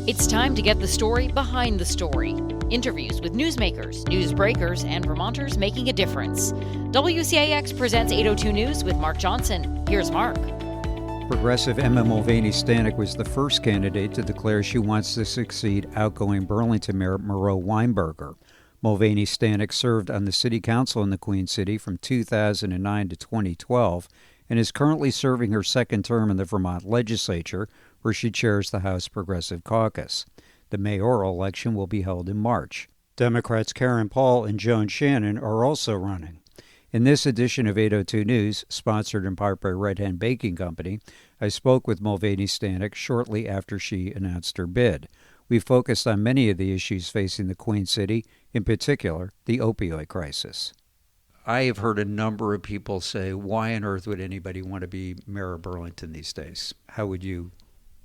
It's time to get the story behind the story. Interviews with newsmakers, news breakers, and Vermonters making a difference. WCAX presents 802 News with Mark Johnson. Here's Mark. Progressive Emma Mulvaney-Stanak was the first candidate to declare she wants to succeed outgoing Burlington Mayor Moreau Weinberger. Mulvaney-Stanak served on the city council in the Queen City from 2009 to 2012 and is currently serving her second term in the Vermont legislature, where she chairs the House Progressive Caucus. The mayoral election will be held in March. Democrats Karen Paul and Joan Shannon are also running. In this edition of 802 News, sponsored in part by Red Hen Baking Company, I spoke with Mulvaney-Stanak shortly after she announced her bid. We focused on many of the issues facing the Queen City, in particular, the opioid crisis. I have heard a number of people say, why on earth would anybody want to be mayor of Burlington these days? How would you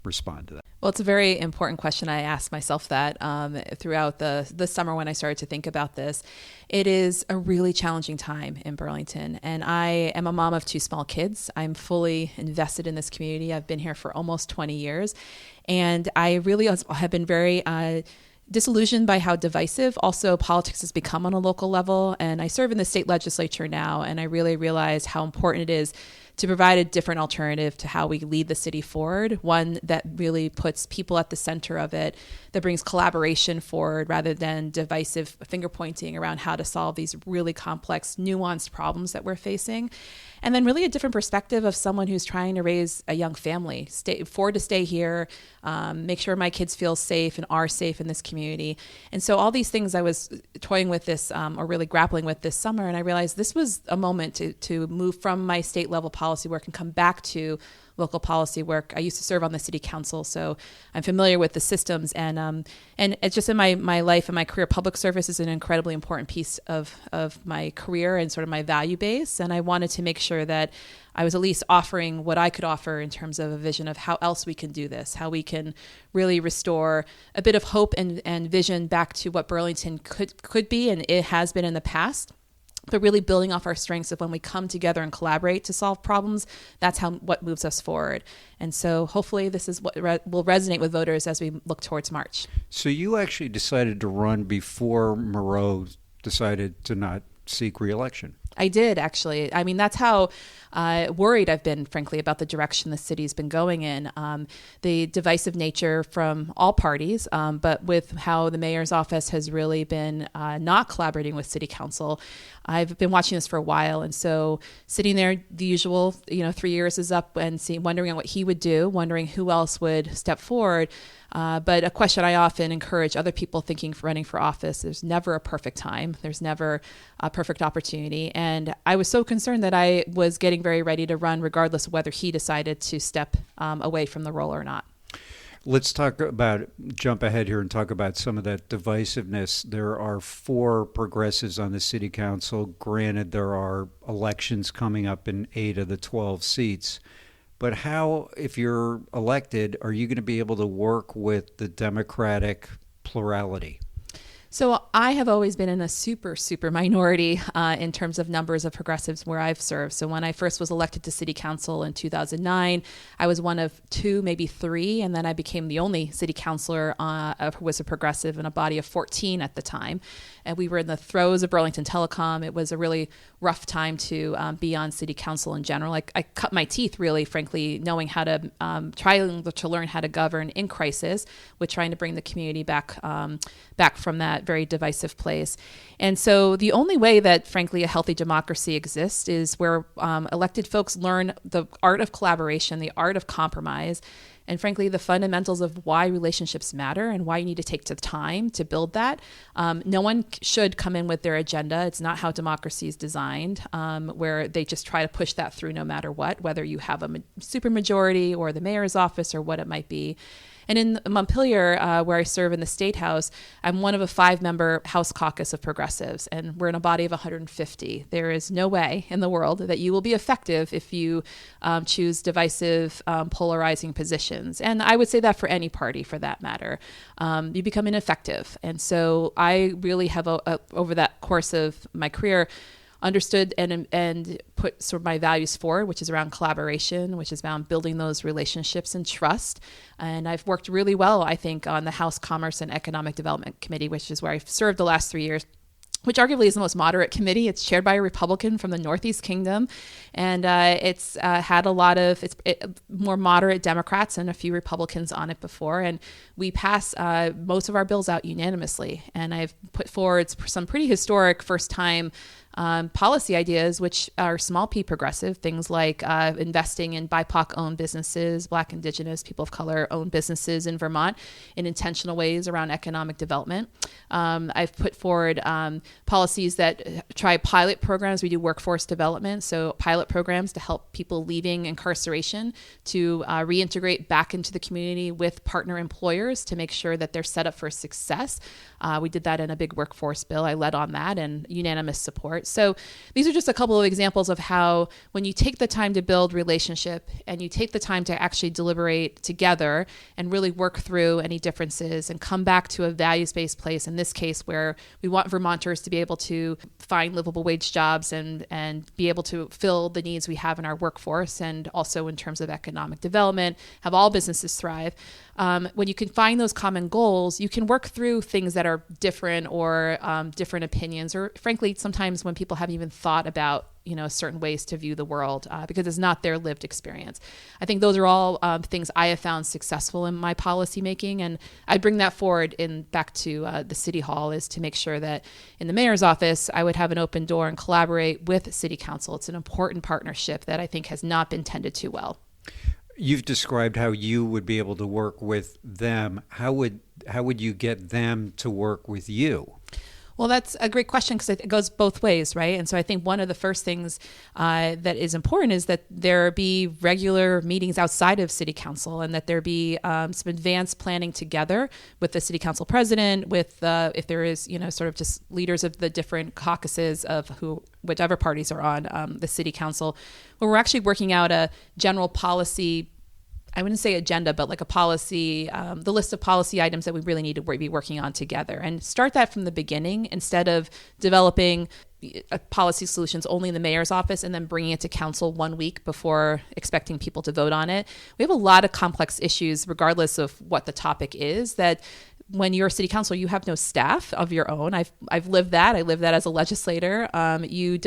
respond to that? Well, it's a very important question. I asked myself that throughout the summer when I started to think about this. It is a really challenging time in Burlington, and I am a mom of two small kids. I'm fully invested in this community. I've been here for almost 20 years, and I really have been very disillusioned by how divisive also politics has become on a local level. And I serve in the state legislature now, and I really realize how important it is to provide a different alternative to how we lead the city forward, one that really puts people at the center of it, that brings collaboration forward rather than divisive finger pointing around how to solve these really complex, nuanced problems that we're facing. And then really a different perspective of someone who's trying to raise a young family, afford to stay here, make sure my kids feel safe and are safe in this community. And so all these things I was toying with this or really grappling with this summer, and I realized this was a moment to move from my state level policy work and come back to local policy work. I used to serve on the city council, so I'm familiar with the systems, and it's just in my life and my career, public service is an incredibly important piece of my career and sort of my value base. And I wanted to make sure that I was at least offering what I could offer in terms of a vision of how else we can do this, how we can really restore a bit of hope and vision back to what Burlington could be, and it has been in the past. But really building off our strengths of when we come together and collaborate to solve problems, that's what moves us forward. And so hopefully this is what will resonate with voters as we look towards March. So you actually decided to run before Moreau decided to not seek re-election. I did, actually. I mean, that's how worried I've been, frankly, about the direction the city's been going in. The divisive nature from all parties, but with how the mayor's office has really been not collaborating with city council. I've been watching this for a while, and so sitting there, the usual, 3 years is up, and wondering what he would do, wondering who else would step forward. But a question I often encourage other people thinking for running for office: there's never a perfect time. There's never a perfect opportunity. And I was so concerned that I was getting very ready to run regardless of whether he decided to step away from the role or not. Let's jump ahead here and talk about some of that divisiveness. There are 4 progressives on the city council. Granted, there are elections coming up in 8 of the 12 seats. But how, if you're elected, are you going to be able to work with the Democratic plurality? So I have always been in a super minority in terms of numbers of progressives where I've served. So when I first was elected to city council in 2009, I was one of 2, maybe 3, and then I became the only city councilor who was a progressive in a body of 14 at the time. And we were in the throes of Burlington Telecom. It was a really rough time to be on city council in general. I cut my teeth, really, frankly, knowing how to trying to learn how to govern in crisis, with trying to bring the community back from that very divisive place. And so the only way that, frankly, a healthy democracy exists is where elected folks learn the art of collaboration, the art of compromise, and frankly, the fundamentals of why relationships matter and why you need to take the time to build that. No one should come in with their agenda. It's not how democracy is designed, where they just try to push that through no matter what, whether you have a supermajority or the mayor's office or what it might be. And in Montpelier, where I serve in the State House, I'm one of a 5-member House caucus of progressives, and we're in a body of 150. There is no way in the world that you will be effective if you choose divisive, polarizing positions. And I would say that for any party, for that matter. You become ineffective. And so I really have, over that course of my career, understood and put sort of my values forward, which is around collaboration, which is around building those relationships and trust. And I've worked really well, I think, on the House Commerce and Economic Development Committee, which is where I've served the last 3 years, which arguably is the most moderate committee. It's chaired by a Republican from the Northeast Kingdom, and it's had a lot of more moderate Democrats and a few Republicans on it before, and we pass most of our bills out unanimously. And I've put forward some pretty historic first-time policy ideas, which are small p progressive, things like investing in BIPOC-owned businesses, Black, Indigenous, people of color-owned businesses in Vermont in intentional ways around economic development. I've put forward policies that try pilot programs. We do workforce development, so pilot programs to help people leaving incarceration to reintegrate back into the community with partner employers to make sure that they're set up for success. We did that in a big workforce bill. I led on that, and unanimous support. So these are just a couple of examples of how when you take the time to build relationship and you take the time to actually deliberate together and really work through any differences and come back to a values-based place, in this case where we want Vermonters to be able to find livable wage jobs and be able to fill the needs we have in our workforce, and also in terms of economic development, have all businesses thrive. When you can find those common goals, you can work through things that are different or different opinions, or frankly, sometimes when people haven't even thought about certain ways to view the world because it's not their lived experience. I think those are all things I have found successful in my policy making, and I bring that forward back to the City Hall, is to make sure that in the mayor's office, I would have an open door and collaborate with City Council. It's an important partnership that I think has not been tended to well. You've described how you would be able to work with them. How would you get them to work with you? Well, that's a great question because it goes both ways, right? And so I think one of the first things that is important is that there be regular meetings outside of City Council, and that there be some advanced planning together with the City Council president, with if there is, sort of just leaders of the different caucuses of whichever parties are on the City Council, where we're actually working out a general policy, I wouldn't say agenda, but like a policy, the list of policy items that we really need to be working on together, and start that from the beginning instead of developing policy solutions only in the mayor's office and then bringing it to council 1 week before expecting people to vote on it. We have a lot of complex issues, regardless of what the topic is, that when you're a city council, you have no staff of your own. I've lived that. I lived that as a legislator. You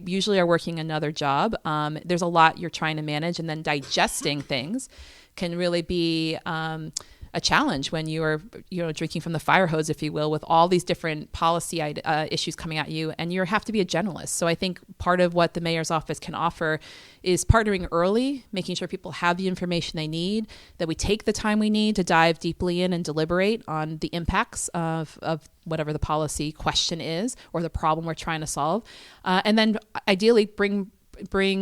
usually are working another job. There's a lot you're trying to manage, and then digesting things can really be a challenge when you're drinking from the fire hose, if you will, with all these different policy issues coming at you, and you have to be a generalist. So I think part of what the mayor's office can offer is partnering early, making sure people have the information they need, that we take the time we need to dive deeply in and deliberate on the impacts of whatever the policy question is or the problem we're trying to solve, and then ideally bring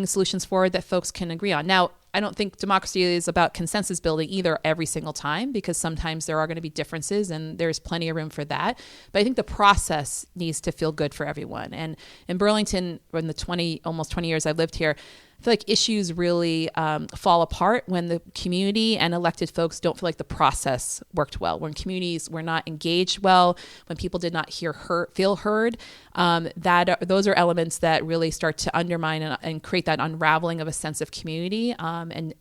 solutions forward that folks can agree on. Now, I don't think democracy is about consensus building either every single time, because sometimes there are going to be differences and there's plenty of room for that. But I think the process needs to feel good for everyone. And in Burlington, in the almost 20 years I've lived here, I feel like issues really fall apart when the community and elected folks don't feel like the process worked well, when communities were not engaged well, when people did not feel heard. Those are elements that really start to undermine and create that unraveling of a sense of community. And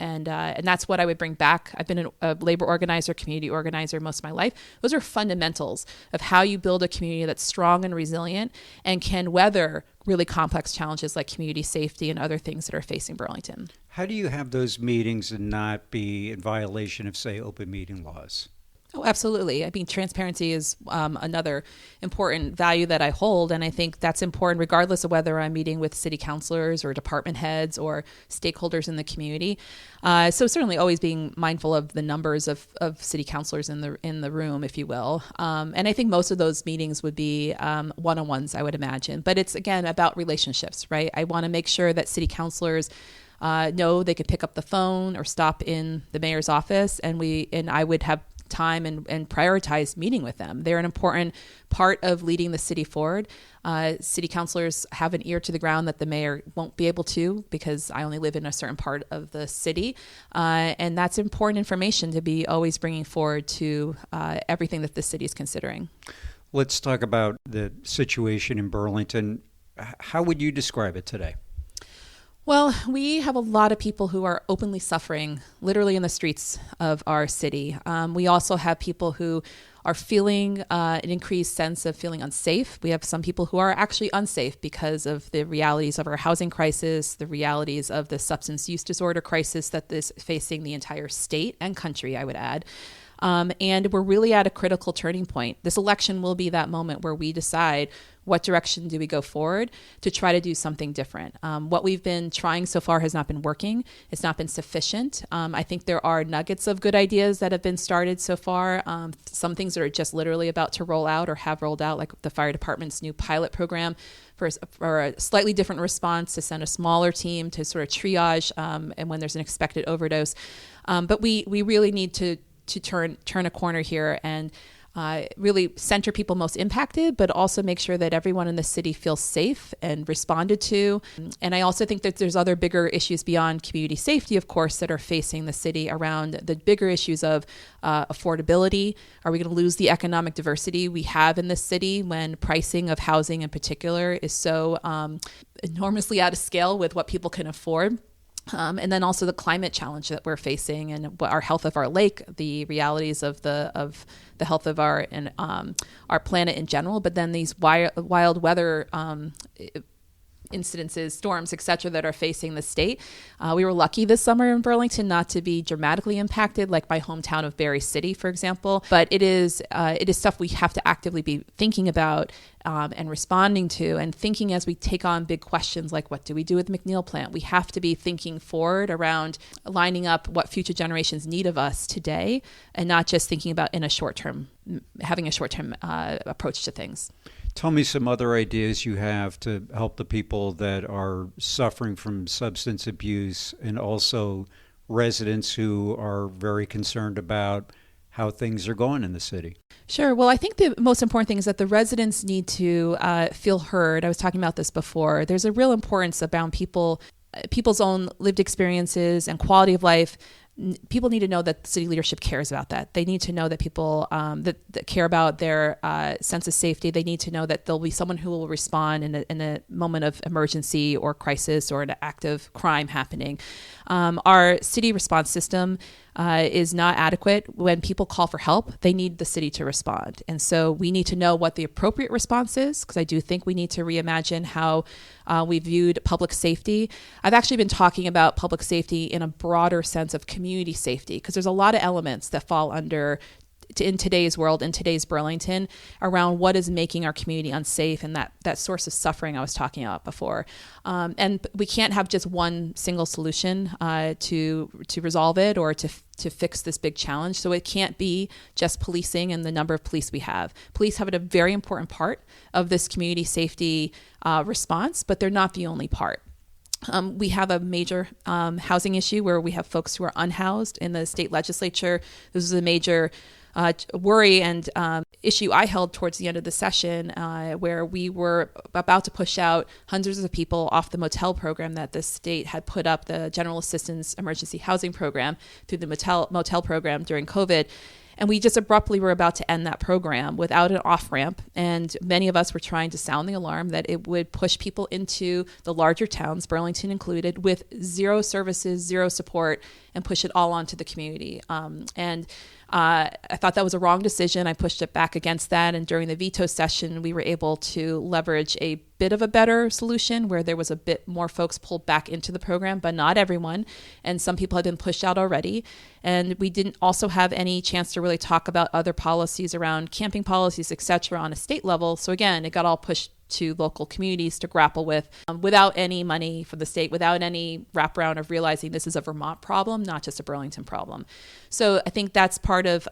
that's what I would bring back. I've been a labor organizer, community organizer most of my life. Those are fundamentals of how you build a community that's strong and resilient and can weather really complex challenges like community safety and other things that are facing Burlington. How do you have those meetings and not be in violation of, say, open meeting laws? Oh, absolutely. I mean, transparency is another important value that I hold, and I think that's important regardless of whether I'm meeting with city councilors or department heads or stakeholders in the community. So certainly always being mindful of the numbers of city councilors in the room, if you will. And I think most of those meetings would be one-on-ones, I would imagine. But it's, again, about relationships, right? I want to make sure that city councilors know they could pick up the phone or stop in the mayor's office, and I would have time and prioritize meeting with them. They're an important part of leading the city forward. City councilors have an ear to the ground that the mayor won't be able to, because I only live in a certain part of the city. And that's important information to be always bringing forward to everything that the city is considering. Let's talk about the situation in Burlington. How would you describe it today? Well, we have a lot of people who are openly suffering, literally in the streets of our city. We also have people who are feeling an increased sense of feeling unsafe. We have some people who are actually unsafe because of the realities of our housing crisis, the realities of the substance use disorder crisis that is facing the entire state and country, I would add. And we're really at a critical turning point. This election will be that moment where we decide what direction do we go forward to try to do something different. What we've been trying so far has not been working. It's not been sufficient. I think there are nuggets of good ideas that have been started so far. Some things that are just literally about to roll out or have rolled out, like the fire department's new pilot program for a slightly different response, to send a smaller team to sort of triage and when there's an expected overdose. But we really need to turn a corner here and really center people most impacted, but also make sure that everyone in the city feels safe and responded to. And I also think that there's other bigger issues beyond community safety, of course, that are facing the city around the bigger issues of affordability. Are we going to lose the economic diversity we have in this city when pricing of housing in particular is so enormously out of scale with what people can afford? And then also the climate challenge that we're facing and our health of our lake, the realities of the health of our planet in general, but then these wild weather incidences, storms, et cetera, that are facing the state. We were lucky this summer in Burlington not to be dramatically impacted, like my hometown of Berry City, for example. But it is stuff we have to actively be thinking about and responding to, and thinking as we take on big questions like what do we do with the McNeil plant? We have to be thinking forward around lining up what future generations need of us today, and not just thinking about having a short-term approach to things. Tell me some other ideas you have to help the people that are suffering from substance abuse, and also residents who are very concerned about how things are going in the city. Sure. Well, I think the most important thing is that the residents need to feel heard. I was talking about this before. There's a real importance about people's own lived experiences and quality of life. People need to know that city leadership cares about that. They need to know that people that care about their sense of safety. They need to know that there'll be someone who will respond in a moment of emergency or crisis or an act of crime happening. Our city response system is not adequate. When people call for help, they need the city to respond. And so we need to know what the appropriate response is, because I do think we need to reimagine how we viewed public safety. I've actually been talking about public safety in a broader sense of community safety, because there's a lot of elements that fall under in today's world, in today's Burlington, around what is making our community unsafe and that source of suffering I was talking about before. And we can't have just one single solution to resolve it or to fix this big challenge. So it can't be just policing and the number of police we have. Police have a very important part of this community safety response, but they're not the only part. We have a major housing issue where we have folks who are unhoused in the state legislature. This is a major worry and issue I held towards the end of the session, where we were about to push out hundreds of people off the motel program that the state had put up, the General Assistance Emergency Housing Program, through the motel program during COVID. And we just abruptly were about to end that program without an off-ramp. And many of us were trying to sound the alarm that it would push people into the larger towns, Burlington included, with zero services, zero support, and push it all onto the community. I thought that was a wrong decision. I pushed it back against that. And during the veto session, we were able to leverage a bit of a better solution where there was a bit more folks pulled back into the program, but not everyone. And some people had been pushed out already. And we didn't also have any chance to really talk about other policies around camping policies, et cetera, on a state level. So again, it got all pushed to local communities to grapple with without any money from the state, without any wraparound of realizing this is a Vermont problem, not just a Burlington problem. So I think that's part of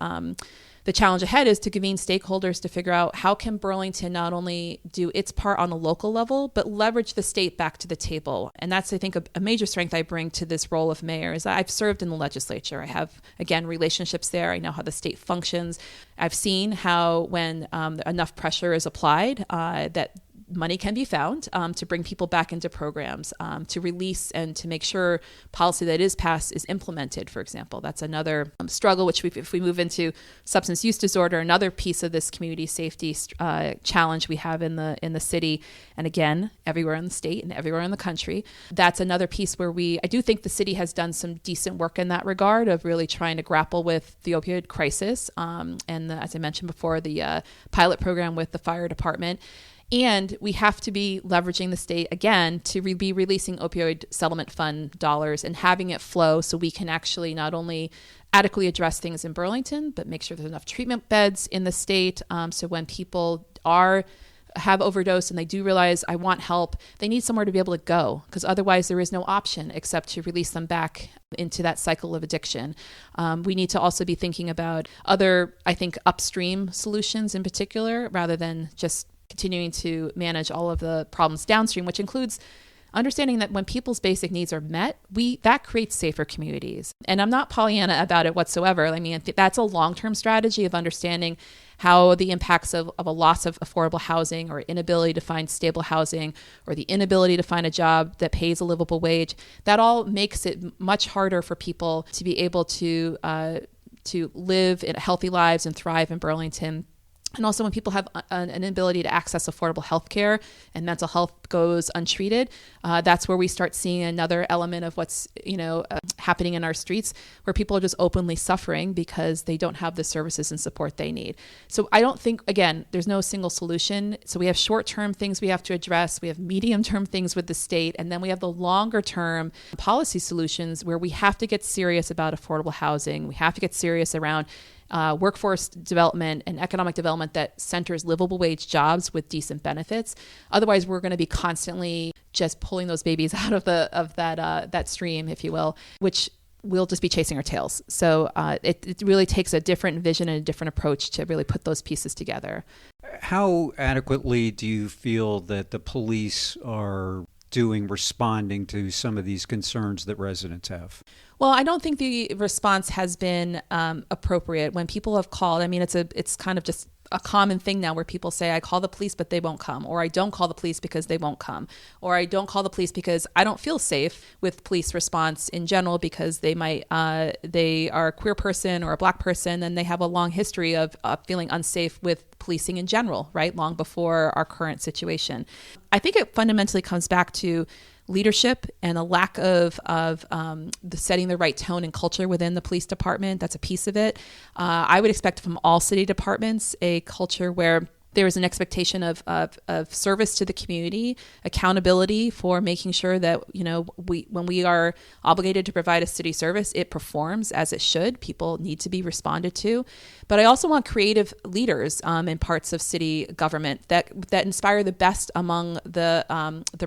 the challenge ahead, is to convene stakeholders to figure out how can Burlington not only do its part on a local level, but leverage the state back to the table. And that's, I think, a major strength I bring to this role of mayor, is that I've served in the legislature. I have, again, relationships there. I know how the state functions. I've seen how when enough pressure is applied, that money can be found to bring people back into programs, to release and to make sure policy that is passed is implemented, for example. That's another struggle, which if we move into substance use disorder, another piece of this community safety challenge we have in the city, and again, everywhere in the state and everywhere in the country. That's another piece where I do think the city has done some decent work in that regard of really trying to grapple with the opioid crisis, as I mentioned before, the pilot program with the fire department. And we have to be leveraging the state again to be releasing opioid settlement fund dollars and having it flow so we can actually not only adequately address things in Burlington, but make sure there's enough treatment beds in the state. So when people have overdosed and they do realize I want help, they need somewhere to be able to go, because otherwise there is no option except to release them back into that cycle of addiction. We need to also be thinking about other, I think, upstream solutions in particular, rather than just continuing to manage all of the problems downstream, which includes understanding that when people's basic needs are met, that creates safer communities. And I'm not Pollyanna about it whatsoever. I mean, that's a long-term strategy of understanding how the impacts of a loss of affordable housing or inability to find stable housing or the inability to find a job that pays a livable wage, that all makes it much harder for people to be able to live healthy lives and thrive in Burlington. And also when people have an inability to access affordable health care and mental health goes untreated, that's where we start seeing another element of what's happening in our streets, where people are just openly suffering because they don't have the services and support they need. So I don't think, again, there's no single solution. So we have short-term things we have to address. We have medium-term things with the state. And then we have the longer-term policy solutions where we have to get serious about affordable housing. We have to get serious around workforce development and economic development that centers livable wage jobs with decent benefits. Otherwise, we're going to be constantly just pulling those babies out of that stream, if you will, which we'll just be chasing our tails. So it really takes a different vision and a different approach to really put those pieces together. How adequately do you feel that the police are responding to some of these concerns that residents have? Well, I don't think the response has been appropriate. When people have called, I mean, it's kind of just a common thing now where people say, I call the police, but they won't come, or I don't call the police because they won't come, or I don't call the police because I don't feel safe with police response in general because they are a queer person or a Black person, and they have a long history of feeling unsafe with policing in general, right? Long before our current situation. I think it fundamentally comes back to leadership and a lack of setting the right tone and culture within the police department. That's a piece of it. I would expect from all city departments a culture where there is an expectation of service to the community, accountability for making sure that, when we are obligated to provide a city service, it performs as it should. People need to be responded to. But I also want creative leaders in parts of city government that inspire the best among the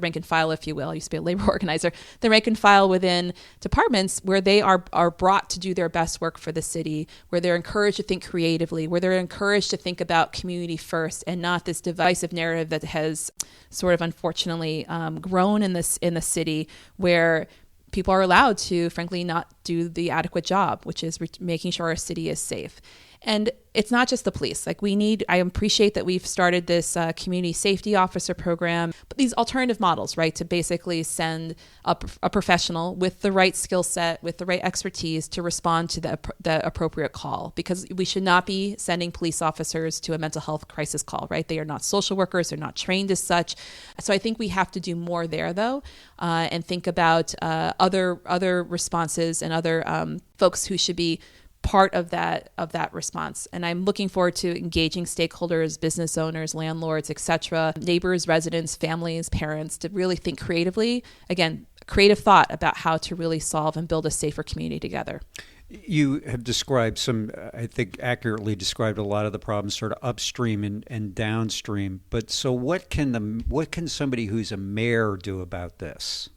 rank and file, if you will. I used to be a labor organizer. The rank and file within departments where they are brought to do their best work for the city, where they're encouraged to think creatively, where they're encouraged to think about community first, and not this divisive narrative that has sort of unfortunately grown in the city, where people are allowed to, frankly, not do the adequate job, which is making sure our city is safe. And it's not just the police. I appreciate that we've started this community safety officer program, but these alternative models, right, to basically send a professional with the right skill set, with the right expertise to respond to the appropriate call, because we should not be sending police officers to a mental health crisis call, right? They are not social workers. They're not trained as such. So I think we have to do more there, though, and think about other responses and other folks who should be part of that response. And I'm looking forward to engaging stakeholders, business owners, landlords, etc., neighbors, residents, families, parents, to really think creatively, again, creative thought about how to really solve and build a safer community together. You have described I think accurately described a lot of the problems sort of upstream and downstream. But so what can somebody who's a mayor do about this?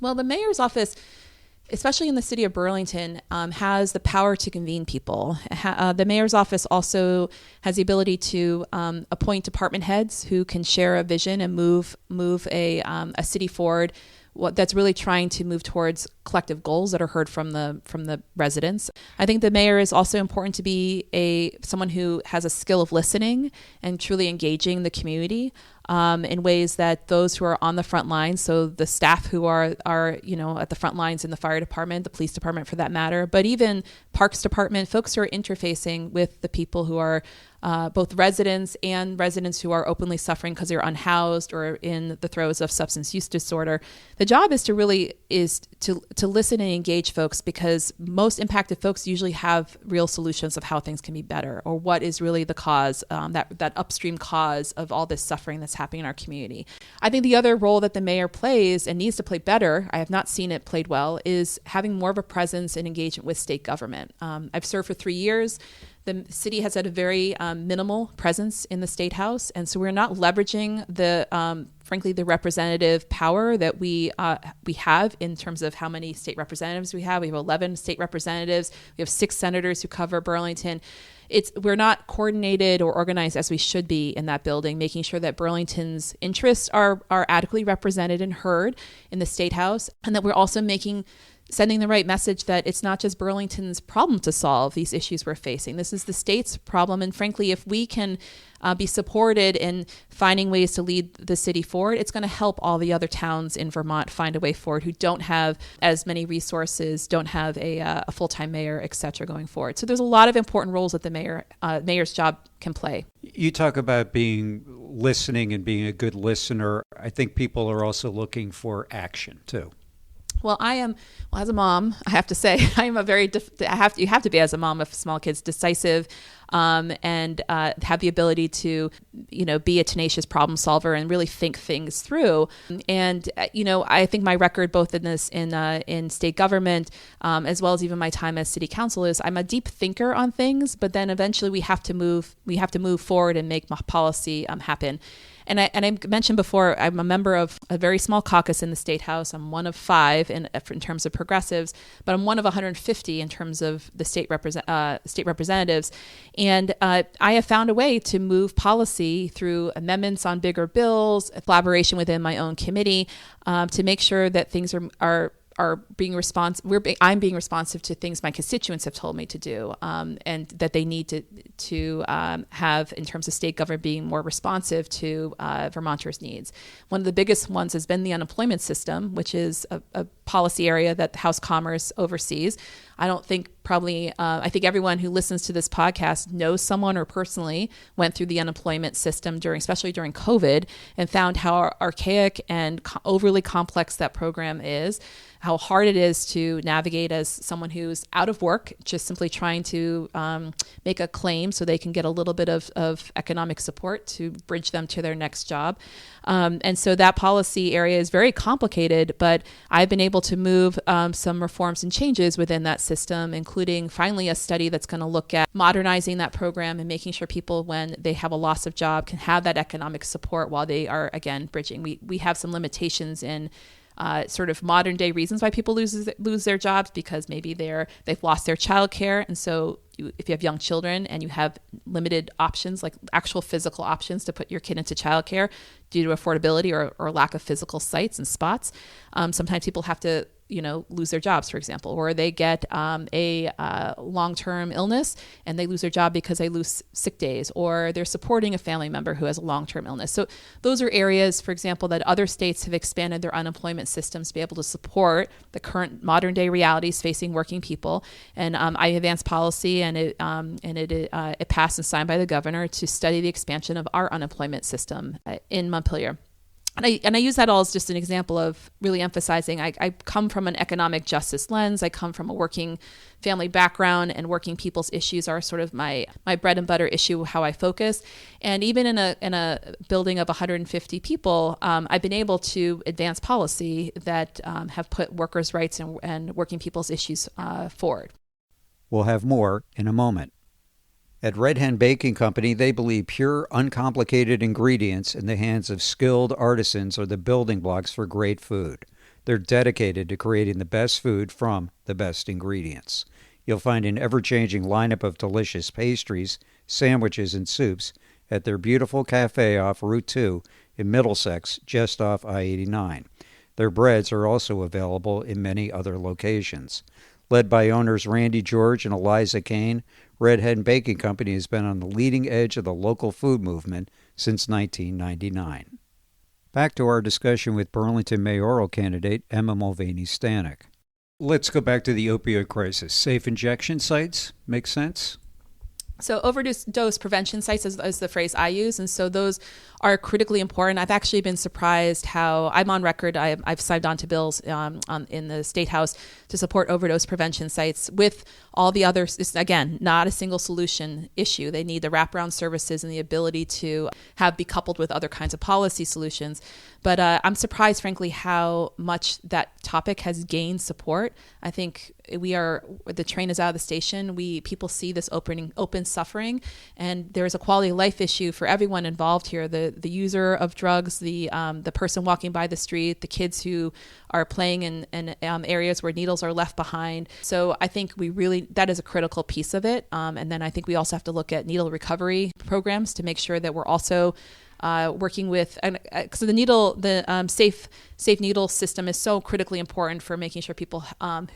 Well, the mayor's office, especially in the city of Burlington, has the power to convene people. The mayor's office also has the ability to appoint department heads who can share a vision and move a city forward that's really trying to move towards collective goals that are heard from the residents. I think the mayor is also important to be someone who has a skill of listening and truly engaging the community. in ways that those who are on the front lines, so the staff who are at the front lines in the fire department, the police department for that matter, but even Parks Department, folks who are interfacing with the people who are both residents and residents who are openly suffering because they're unhoused or in the throes of substance use disorder. The job is to listen and engage folks, because most impacted folks usually have real solutions of how things can be better, or what is really the cause, that upstream cause of all this suffering that's happening in our community. I think the other role that the mayor plays and needs to play better, I have not seen it played well, is having more of a presence and engagement with state government. I've served for 3 years. The city has had a very minimal presence in the State House, and so we're not leveraging frankly, the representative power that we have in terms of how many state representatives we have. We have 11 state representatives. We have 6 senators who cover Burlington. We're not coordinated or organized as we should be in that building, making sure that Burlington's interests are adequately represented and heard in the State House, and that we're also sending the right message that it's not just Burlington's problem to solve these issues we're facing. This is the state's problem. And frankly, if we can be supported in finding ways to lead the city forward, it's going to help all the other towns in Vermont find a way forward who don't have as many resources, don't have a full-time mayor, et cetera, going forward. So there's a lot of important roles that the mayor's job can play. You talk about being listening and being a good listener. I think people are also looking for action too. Well, as a mom, I have to say, I am you have to be, as a mom of small kids, decisive, and have the ability to, be a tenacious problem solver and really think things through. And, I think my record, both in state government, as well as even my time as city council, is I'm a deep thinker on things, but then eventually we have to move forward and make policy happen. And I mentioned before, I'm a member of a very small caucus in the State House. I'm one of 5 in terms of progressives, but I'm one of 150 in terms of the state representatives. And I have found a way to move policy through amendments on bigger bills, collaboration within my own committee, to make sure that things are being I'm being responsive to things my constituents have told me to do, and that they need to have in terms of state government being more responsive to Vermonters' needs. One of the biggest ones has been the unemployment system, which is a policy area that the House Commerce oversees. I think everyone who listens to this podcast knows someone or personally went through the unemployment system especially during COVID, and found how archaic and overly complex that program is, how hard it is to navigate as someone who's out of work, just simply trying to make a claim so they can get a little bit of economic support to bridge them to their next job. And so that policy area is very complicated, but I've been able to move some reforms and changes within that system, including finally a study that's going to look at modernizing that program and making sure people, when they have a loss of job, can have that economic support while they are, again, bridging. We have some limitations in sort of modern day reasons why people lose their jobs, because maybe they've lost their childcare, and so if you have young children and you have limited options, like actual physical options to put your kid into childcare due to affordability or lack of physical sites and spots, sometimes people have to lose their jobs, for example, or they get a long-term illness and they lose their job because they lose sick days, or they're supporting a family member who has a long-term illness. So those are areas, for example, that other states have expanded their unemployment systems to be able to support the current modern-day realities facing working people. And I advanced policy, and it passed and signed by the governor to study the expansion of our unemployment system in Montpelier. And I use that all as just an example of really emphasizing I come from an economic justice lens. I come from a working family background, and working people's issues are sort of my bread and butter issue, how I focus. And even in a building of 150 people, I've been able to advance policy that have put workers' rights and working people's issues forward. We'll have more in a moment. At Red Hen Baking Company, they believe pure, uncomplicated ingredients in the hands of skilled artisans are the building blocks for great food. They're dedicated to creating the best food from the best ingredients. You'll find an ever-changing lineup of delicious pastries, sandwiches, and soups at their beautiful cafe off Route 2 in Middlesex, just off I-89. Their breads are also available in many other locations. Led by owners Randy George and Eliza Kane, Red Hen Baking Company has been on the leading edge of the local food movement since 1999. Back to our discussion with Burlington mayoral candidate Emma Mulvaney-Stanak. Let's go back to the opioid crisis. Safe injection sites make sense? So overdose prevention sites is the phrase I use. And so those are critically important. I've actually been surprised how I'm on record. I've signed on to bills in the State House to support overdose prevention sites with all the others. It's, again, not a single solution issue. They need the wraparound services and the ability to be coupled with other kinds of policy solutions. But I'm surprised, frankly, how much that topic has gained support. I think the train is out of the station. People see this open suffering, and there's a quality of life issue for everyone involved here. The user of drugs, the person walking by the street, the kids who are playing in areas where needles are left behind. So I think that is a critical piece of it. And then I think we also have to look at needle recovery programs to make sure that we're also working with, because the safe needle system is so critically important for making sure people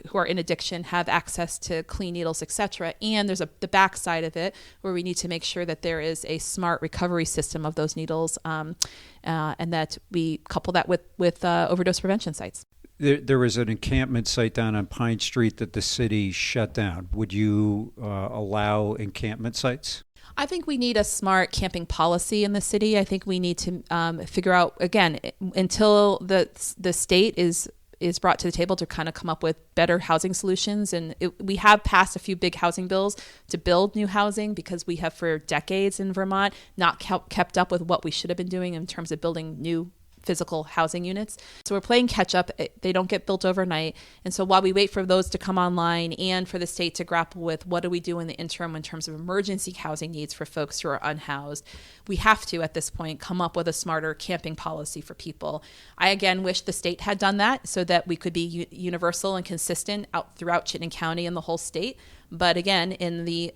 who are in addiction have access to clean needles, etc. And there's the back side of it where we need to make sure that there is a smart recovery system of those needles, and that we couple that with overdose prevention sites. There was an encampment site down on Pine Street that the city shut down. Would you allow encampment sites? I think we need a smart camping policy in the city. I think we need to figure out, again, until the state is brought to the table to kind of come up with better housing solutions. And we have passed a few big housing bills to build new housing because we have for decades in Vermont not kept up with what we should have been doing in terms of building new physical housing units. So we're playing catch up. They don't get built overnight. And so while we wait for those to come online and for the state to grapple with what do we do in the interim in terms of emergency housing needs for folks who are unhoused, we have to, at this point, come up with a smarter camping policy for people. I, again, wish the state had done that so that we could be universal and consistent out throughout Chittenden County and the whole state. But again, in the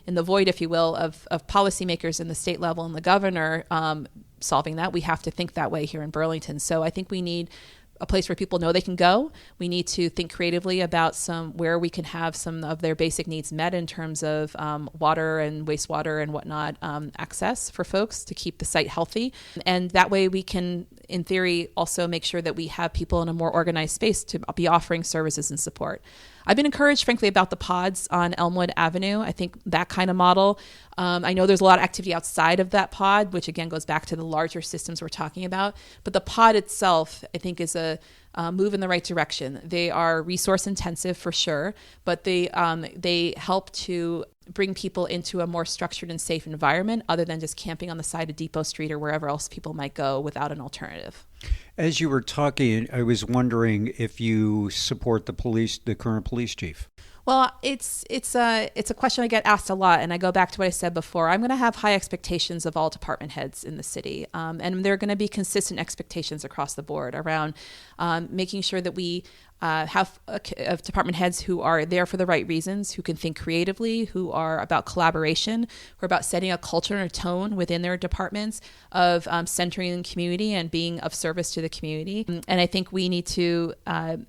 void, if you will, of policymakers in the state level and the governor solving that, we have to think that way here in Burlington. So I think we need a place where people know they can go. We need to think creatively about where we can have some of their basic needs met in terms of water and wastewater and whatnot, access for folks to keep the site healthy. And that way we can, in theory, also make sure that we have people in a more organized space to be offering services and support. I've been encouraged, frankly, about the pods on Elmwood Avenue. I think that kind of model, I know there's a lot of activity outside of that pod, which again goes back to the larger systems we're talking about. But the pod itself, I think, is a move in the right direction. They are resource intensive for sure, but they help to bring people into a more structured and safe environment other than just camping on the side of Depot Street or wherever else people might go without an alternative. As you were talking, I was wondering if you support the current police chief. Well, it's a question I get asked a lot, and I go back to what I said before. I'm going to have high expectations of all department heads in the city, and there are going to be consistent expectations across the board around making sure that we have department heads who are there for the right reasons, who can think creatively, who are about collaboration, who are about setting a culture and a tone within their departments of centering the community and being of service to the community. And I think we need to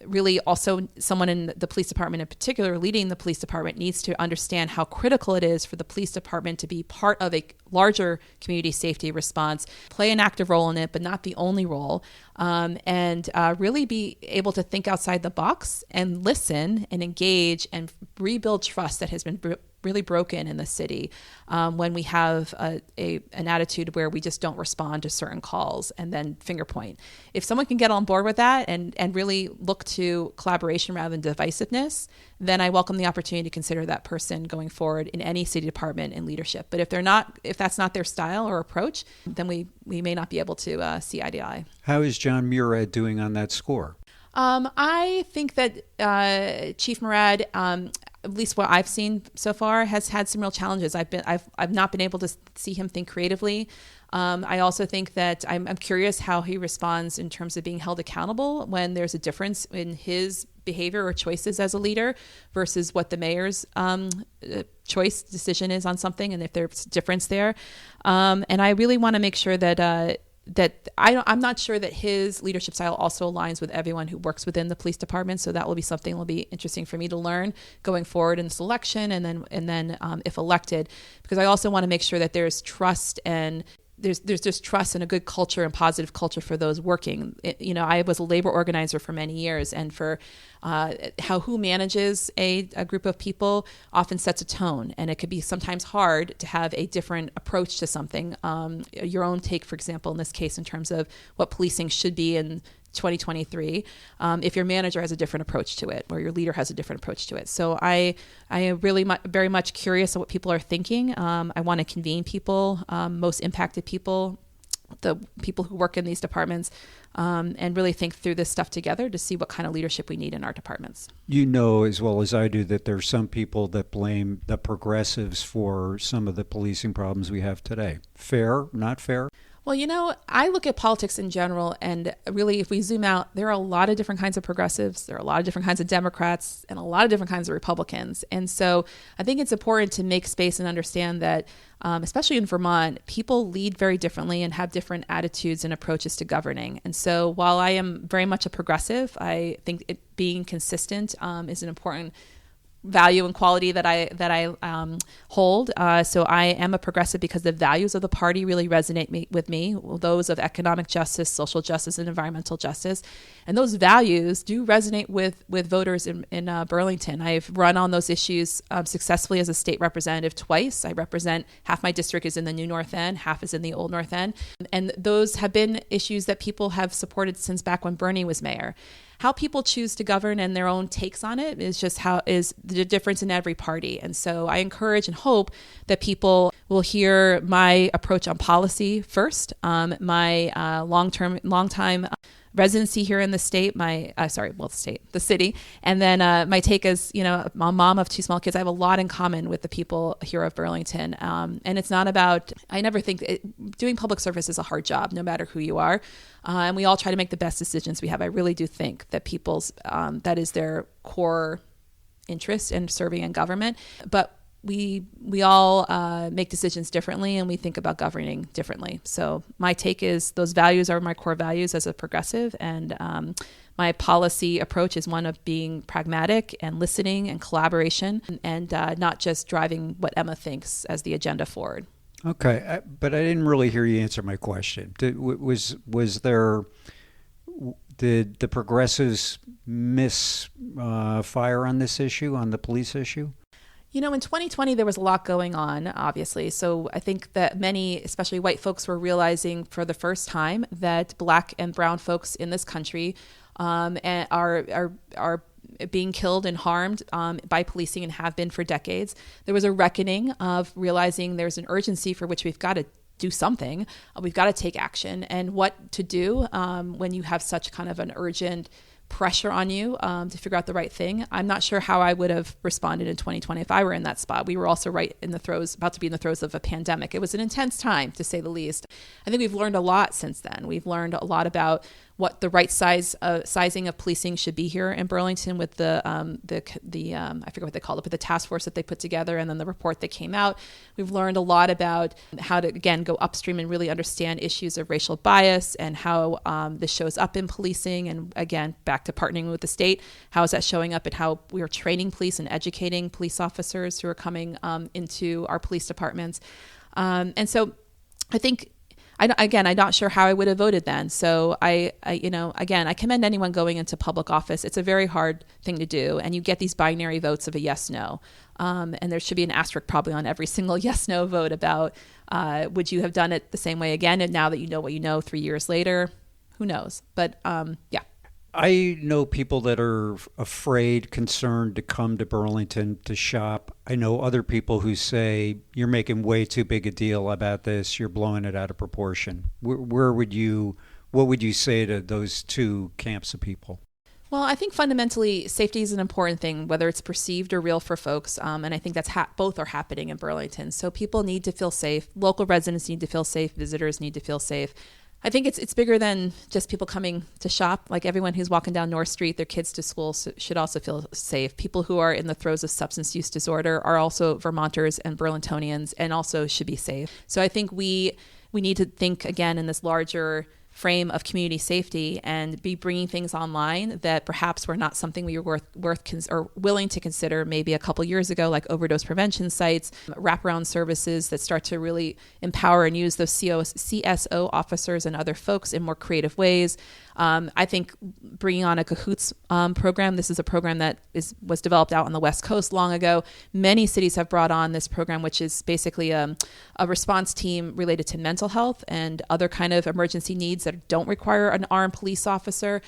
really also, someone in the police department in particular, leading the police department, needs to understand how critical it is for the police department to be part of a larger community safety response, play an active role in it, but not the only role, and really be able to think outside the box and listen and engage and rebuild trust that has been really broken in the city when we have an attitude where we just don't respond to certain calls and then finger point. If someone can get on board with that and really look to collaboration rather than divisiveness, then I welcome the opportunity to consider that person going forward in any city department in leadership. But if that's not their style or approach, then we may not be able to see eye to eye. How is John Murad doing on that score? I think that Chief Murad, at least what I've seen so far, has had some real challenges. I've not been able to see him think creatively. I also think that I'm curious how he responds in terms of being held accountable when there's a difference in his behavior or choices as a leader versus what the mayor's decision is on something, and if there's difference there. And I really want to make sure that I'm not sure that his leadership style also aligns with everyone who works within the police department. So that will be something that will be interesting for me to learn going forward in this election, and then if elected, because I also want to make sure that there's trust and there's just trust and a good culture and positive culture for those working. I was a labor organizer for many years, and for who manages a group of people often sets a tone, and it could be sometimes hard to have a different approach to something. Your own take, for example, in this case, in terms of what policing should be in 2023, if your manager has a different approach to it, or your leader has a different approach to it. So I am really very much curious of what people are thinking. I want to convene people, most impacted people, the people who work in these departments, and really think through this stuff together to see what kind of leadership we need in our departments. You know as well as I do that there's some people that blame the progressives for some of the policing problems we have today. Fair, not fair? Well, I look at politics in general, and really, if we zoom out, there are a lot of different kinds of progressives, there are a lot of different kinds of Democrats, and a lot of different kinds of Republicans. And so I think it's important to make space and understand that, especially in Vermont, people lead very differently and have different attitudes and approaches to governing. And so while I am very much a progressive, I think being consistent is an important value and quality that I hold. So I am a progressive because the values of the party really resonate with me, those of economic justice, social justice, and environmental justice. And those values do resonate with voters in Burlington. I've run on those issues successfully as a state representative twice. I represent, half my district is in the new North End, half is in the old North End. And those have been issues that people have supported since back when Bernie was mayor. How people choose to govern and their own takes on it is the difference in every party. And so I encourage and hope that people will hear my approach on policy first, my long-time residency here in the state, the city. And then my take is, a mom of two small kids, I have a lot in common with the people here of Burlington. And it's not about, I never think doing public service is a hard job, no matter who you are. And we all try to make the best decisions we have. I really do think that that is their core interest in serving in government. But we all make decisions differently, and we think about governing differently. So my take is those values are my core values as a progressive, and my policy approach is one of being pragmatic and listening and collaboration, and not just driving what Emma thinks as the agenda forward. Okay, but I didn't really hear you answer my question. Did the progressives miss fire on this issue, on the police issue? In 2020, there was a lot going on, obviously. So I think that many, especially white folks, were realizing for the first time that Black and brown folks in this country are being killed and harmed by policing, and have been for decades. There was a reckoning of realizing there's an urgency for which we've got to do something. We've got to take action, and what to do when you have such kind of an urgent pressure on you to figure out the right thing. I'm not sure how I would have responded in 2020 if I were in that spot. We were also about to be in the throes of a pandemic. It was an intense time, to say the least. I think we've learned a lot since then. We've learned a lot about what the right sizing of policing should be here in Burlington, with the I forget what they called it, but the task force that they put together, and then the report that came out. We've learned a lot about how to, again, go upstream and really understand issues of racial bias and how this shows up in policing. And again, back to partnering with the state, how is that showing up, and how we are training police and educating police officers who are coming into our police departments. And so I think, I'm not sure how I would have voted then. So I commend anyone going into public office. It's a very hard thing to do, and you get these binary votes of a yes, no. And there should be an asterisk probably on every single yes, no vote about would you have done it the same way again? And now that you know what you know 3 years later, who knows? But yeah. I know people that are afraid, concerned to come to Burlington to shop. I know other people who say, you're making way too big a deal about this. You're blowing it out of proportion. What would you say to those two camps of people? Well, I think fundamentally safety is an important thing, whether it's perceived or real for folks. And I think that's both are happening in Burlington. So people need to feel safe. Local residents need to feel safe. Visitors need to feel safe. I think it's bigger than just people coming to shop. Like everyone who's walking down North Street, their kids to school should also feel safe. People who are in the throes of substance use disorder are also Vermonters and Burlingtonians, and also should be safe. So I think we we need to think again in this larger frame of community safety and be bringing things online that perhaps were not something we were or willing to consider maybe a couple years ago, like overdose prevention sites, wraparound services that start to really empower and use those CSO officers and other folks in more creative ways. I think bringing on a Cahoots program. This is a program that was developed out on the West Coast long ago. Many cities have brought on this program, which is basically a response team related to mental health and other kind of emergency needs that don't require an armed police officer.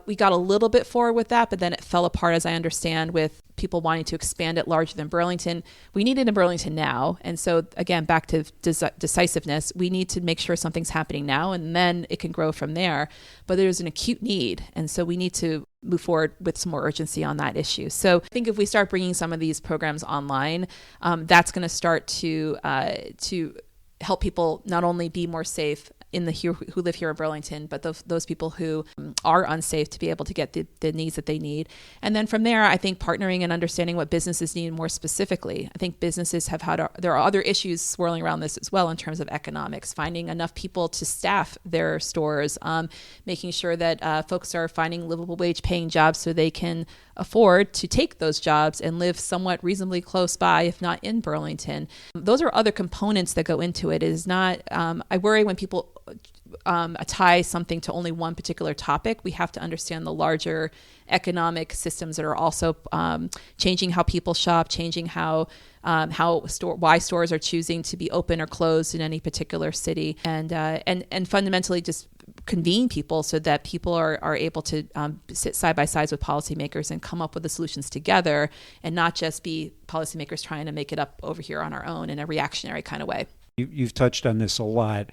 We got a little bit forward with that, but then it fell apart, as I understand, with people wanting to expand it larger than Burlington. We need it in Burlington now. And so again, back to decisiveness, we need to make sure something's happening now, and then it can grow from there. But there's an acute need. And so we need to move forward with some more urgency on that issue. So I think if we start bringing some of these programs online, that's going to start to help people not only be more safe who live here in Burlington, but those people who are unsafe to be able to get the needs that they need. And then from there, I think partnering and understanding what businesses need more specifically. I think businesses there are other issues swirling around this as well in terms of economics, finding enough people to staff their stores, making sure that folks are finding livable wage paying jobs so they can afford to take those jobs and live somewhat reasonably close by, if not in Burlington. Those are other components that go into it. It is not, I worry when people tie something to only one particular topic. We have to understand the larger economic systems that are also changing how people shop, changing why stores are choosing to be open or closed in any particular city, and fundamentally just convene people so that people are able to sit side by side with policymakers and come up with the solutions together, and not just be policymakers trying to make it up over here on our own in a reactionary kind of way. You've touched on this a lot.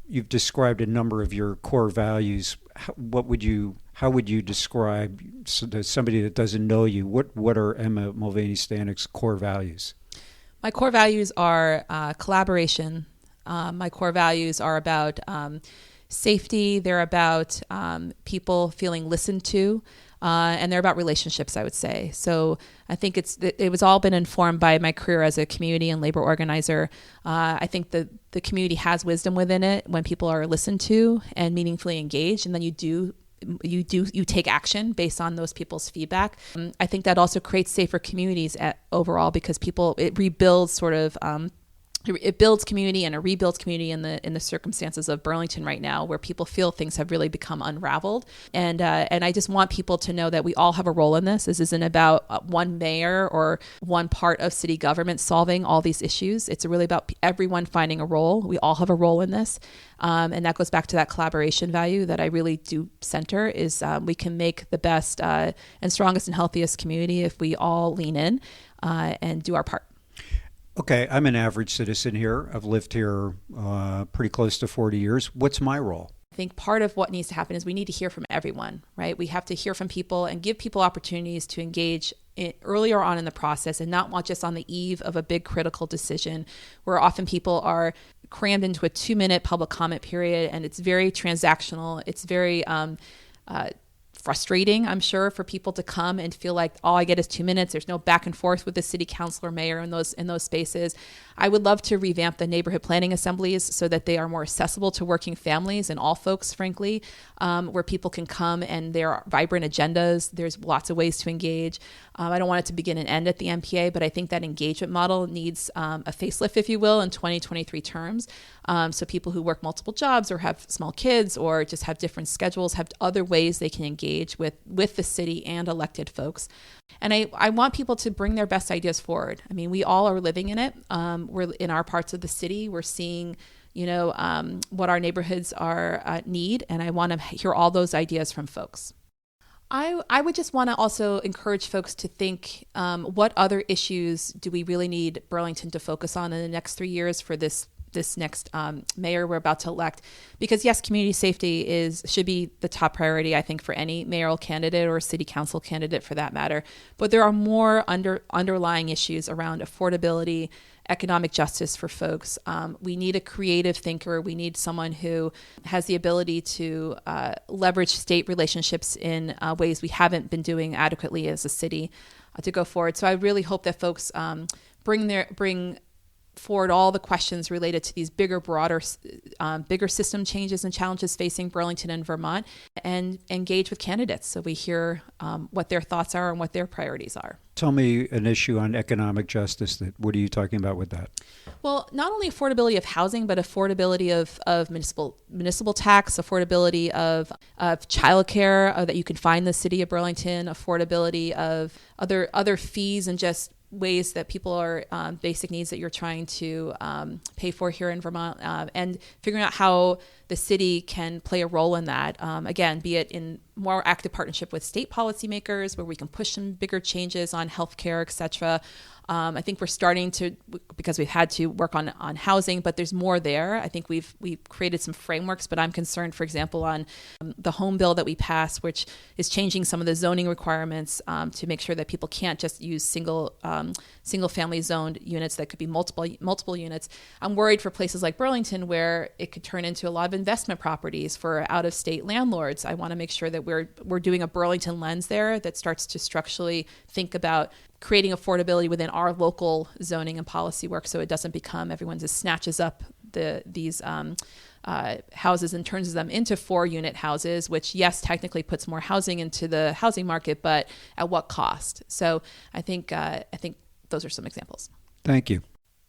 You've described a number of your core values. How would you describe, so that somebody that doesn't know you, what are Emma Mulvaney-Stanak's core values? My core values are collaboration. My core values are about safety. They're about people feeling listened to. And they're about relationships, I would say. So I think it was all been informed by my career as a community and labor organizer. I think the community has wisdom within it when people are listened to and meaningfully engaged, and then you take action based on those people's feedback. I think that also creates safer communities overall, because it rebuilds sort of it builds community, and it rebuilds community in the circumstances of Burlington right now, where people feel things have really become unraveled. And I just want people to know that we all have a role in this. This isn't about one mayor or one part of city government solving all these issues. It's really about everyone finding a role. We all have a role in this. And that goes back to that collaboration value that I really do center, is we can make the best and strongest and healthiest community if we all lean in and do our part. Okay, I'm an average citizen here. I've lived here pretty close to 40 years. What's my role? I think part of what needs to happen is we need to hear from everyone, right? We have to hear from people and give people opportunities to engage earlier on in the process, and not just on the eve of a big critical decision, where often people are crammed into a 2-minute public comment period, and it's very transactional. It's very frustrating, I'm sure, for people to come and feel like all I get is 2 minutes. There's no back and forth with the city council or mayor in those spaces. I would love to revamp the neighborhood planning assemblies so that they are more accessible to working families and all folks, frankly, where people can come and there are vibrant agendas. There's lots of ways to engage. I don't want it to begin and end at the MPA, but I think that engagement model needs a facelift, if you will, in 2023 terms. So people who work multiple jobs or have small kids or just have different schedules have other ways they can engage with the city and elected folks. And I want people to bring their best ideas forward. I mean, we all are living in it. We're in our parts of the city. We're seeing, what our neighborhoods need. And I want to hear all those ideas from folks. I would just want to also encourage folks to think, what other issues do we really need Burlington to focus on in the next 3 years for this next mayor we're about to elect? Because yes, community safety should be the top priority, I think, for any mayoral candidate or city council candidate for that matter. But there are more underlying issues around affordability, economic justice for folks. We need a creative thinker. We need someone who has the ability to leverage state relationships in ways we haven't been doing adequately as a city to go forward. So I really hope that folks bring forward all the questions related to these bigger, broader, bigger system changes and challenges facing Burlington and Vermont, and engage with candidates so we hear what their thoughts are and what their priorities are. Tell me an issue on economic justice. What are you talking about with that? Well, not only affordability of housing, but affordability of municipal tax, affordability of childcare that you can find in the city of Burlington, affordability of other fees and just ways that people are basic needs that you're trying to pay for here in Vermont, and figuring out how the city can play a role in that. Again, be it in more active partnership with state policymakers where we can push some bigger changes on healthcare, et cetera. I think we're starting to, because we've had to work on housing, but there's more there. I think we've created some frameworks, but I'm concerned, for example, on the home bill that we passed, which is changing some of the zoning requirements to make sure that people can't just use single family zoned units that could be multiple units. I'm worried for places like Burlington where it could turn into a lot of investment properties for out of state landlords. I want to make sure that we're doing a Burlington lens there that starts to structurally think about creating affordability within our local zoning and policy work, so it doesn't become everyone just snatches up these houses and turns them into 4-unit houses, which, yes, technically puts more housing into the housing market, but at what cost? So I think those are some examples. Thank you.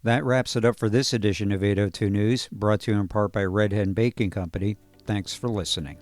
That wraps it up for this edition of 802 News, brought to you in part by Red Hen Baking Company. Thanks for listening.